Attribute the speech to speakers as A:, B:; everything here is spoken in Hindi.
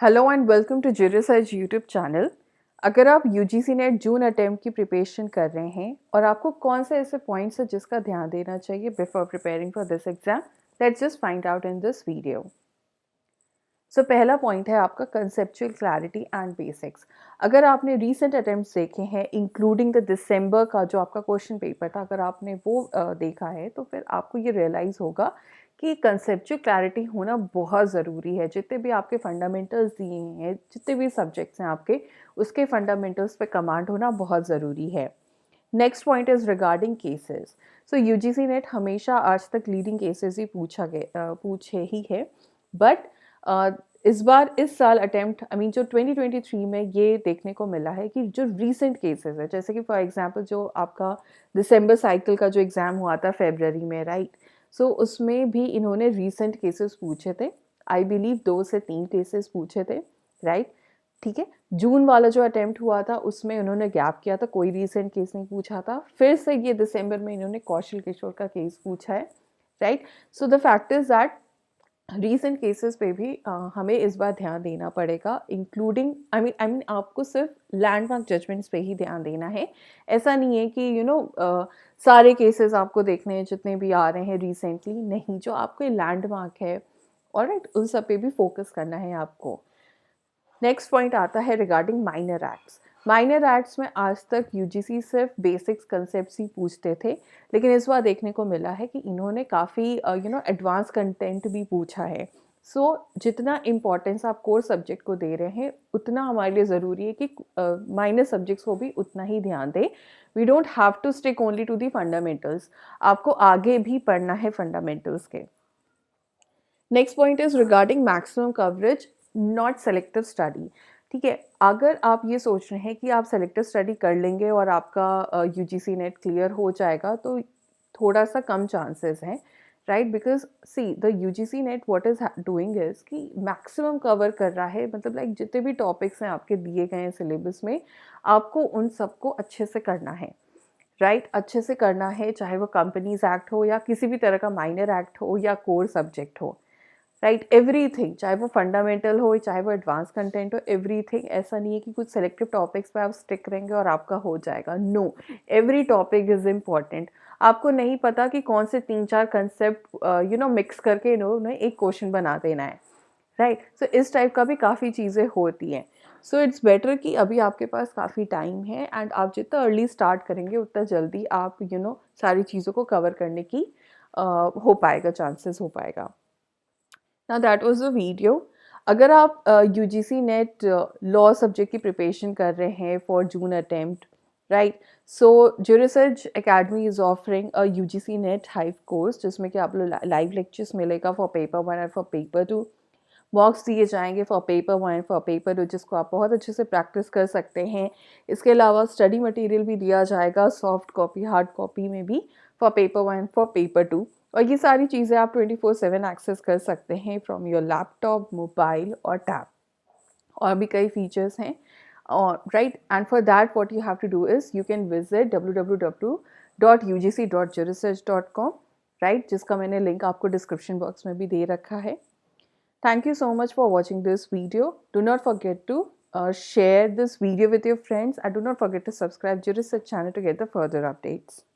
A: Hello and welcome to G research YouTube channel. अगर आप यूजीसी नेट जून अटेम्प्ट की प्रिपरेशन कर रहे हैं और आपको कौन से ऐसे पॉइंट्स हैं जिसका ध्यान देना चाहिए before preparing for this exam, let's just find out in this video. So पहला पॉइंट है आपका कंसेप्चुअल क्लैरिटी एंड बेसिक्स। अगर आपने रीसेंट अटेम्प्ट्स देखे हैं इंक्लूडिंग द दिसंबर का जो आपका क्वेश्चन पेपर था, अगर आपने वो देखा है तो फिर आपको ये रियलाइज़ होगा कि कंसेप्चुअल क्लैरिटी होना बहुत ज़रूरी है। जितने भी आपके फंडामेंटल्स दिए हैं, जितने भी सब्जेक्ट्स हैं आपके, उसके फंडामेंटल्स पे कमांड होना बहुत ज़रूरी है। Next point is regarding cases. So UGC net हमेशा आज तक लीडिंग केसेस ही पूछे ही है, बट इस बार इस साल अटेम्प्ट जो 2023 में ये देखने को मिला है कि जो रीसेंट केसेस है, जैसे कि फॉर एग्जांपल जो आपका दिसंबर साइकिल का जो एग्ज़ाम हुआ था फरवरी में, राइट। सो उसमें भी इन्होंने रीसेंट केसेस पूछे थे। आई बिलीव 2 से 3 केसेस पूछे थे, राइट। ठीक है। जून वाला जो अटेम्प्ट हुआ था उसमें उन्होंने गैप किया था, कोई रीसेंट केस नहीं पूछा था। फिर से ये दिसंबर में इन्होंने कौशल किशोर का केस पूछा है, right. So the fact is that recent cases पे भी हमें इस बार ध्यान देना पड़ेगा, इंक्लूडिंग आई मीन आपको सिर्फ लैंडमार्क जजमेंट्स पे ही ध्यान देना है। ऐसा नहीं है कि सारे केसेस आपको देखने हैं जितने भी आ रहे हैं रिसेंटली, नहीं, जो आपके लैंडमार्क है ऑलराइट उन सब पे भी फोकस करना है आपको। नेक्स्ट पॉइंट आता है regarding minor acts. Minor acts में आज तक यूजीसी सिर्फ बेसिक्स कंसेप्ट्स ही पूछते थे, लेकिन इस बार देखने को मिला है कि इन्होंने काफ़ी एडवांस कंटेंट भी पूछा है। सो जितना इम्पोर्टेंस आप कोर सब्जेक्ट को दे रहे हैं उतना हमारे लिए ज़रूरी है कि माइनर सब्जेक्ट्स को भी उतना ही ध्यान दें। We don't have to stick only to the fundamentals, आपको आगे भी पढ़ना है फंडामेंटल्स के। Next point is regarding maximum coverage, not selective study. ठीक है, अगर आप ये सोच रहे हैं कि आप सेलेक्टिव स्टडी कर लेंगे और आपका यूजीसी नेट क्लियर हो जाएगा, तो थोड़ा सा कम चांसेस हैं, right. Because see the UGC net what is doing is कि मैक्सिमम कवर कर रहा है, मतलब लाइक जितने भी टॉपिक्स हैं आपके दिए गए हैं सिलेबस में, आपको उन सबको अच्छे से करना है, राइट। अच्छे से करना है, चाहे वो कंपनीज एक्ट हो या किसी भी तरह का माइनर एक्ट हो या कोर सब्जेक्ट हो, राइट। एवरीथिंग, चाहे वो फंडामेंटल हो चाहे वो एडवांस कंटेंट हो, एवरीथिंग। ऐसा नहीं है कि कुछ सेलेक्टिव टॉपिक्स पे आप स्टिक रहेंगे और आपका हो जाएगा, no. Every topic is important. आपको नहीं पता कि कौन से 3-4 कंसेप्ट मिक्स करके इन्होंने एक क्वेश्चन बना देना है, राइट। सो इस टाइप का भी काफ़ी चीज़ें होती हैं। सो इट्स बेटर कि अभी आपके पास काफ़ी टाइम है एंड आप जितना अर्ली स्टार्ट करेंगे उतना जल्दी आप सारी चीज़ों को कवर करने की हो पाएगा, चांसेस हो पाएगा। Now that was the video. अगर आप यूजीसी नेट लॉ सब्जेक्ट की प्रिपरेशन कर रहे हैं फॉर जून अटेम्प्ट, राइट, सो जो research academy is offering a UGC net hive course, जिसमें कि आप लोग लाइव लेक्चर्स मिलेगा फॉर पेपर 1 और फॉर पेपर 2। मॉक्स दिए जाएंगे फॉर पेपर 1 फॉर पेपर 2, जिसको आप बहुत अच्छे से प्रैक्टिस कर सकते हैं। इसके अलावा स्टडी मटेरियल भी दिया जाएगा सॉफ्ट कॉपी हार्ड कॉपी में भी फॉर पेपर 1 फॉर पेपर 2। और ये सारी चीज़ें आप 24/7 एक्सेस कर सकते हैं फ्रॉम योर लैपटॉप, मोबाइल और टैब। और भी कई फीचर्स हैं, और right, and for that what you have to do is you can visit www.ugc.geresearch.com, right, जिसका मैंने लिंक आपको डिस्क्रिप्शन बॉक्स में भी दे रखा है। Thank you so much for watching this video. Do not forget to share this video with your friends, and do not forget to subscribe to Research channel to get the further updates.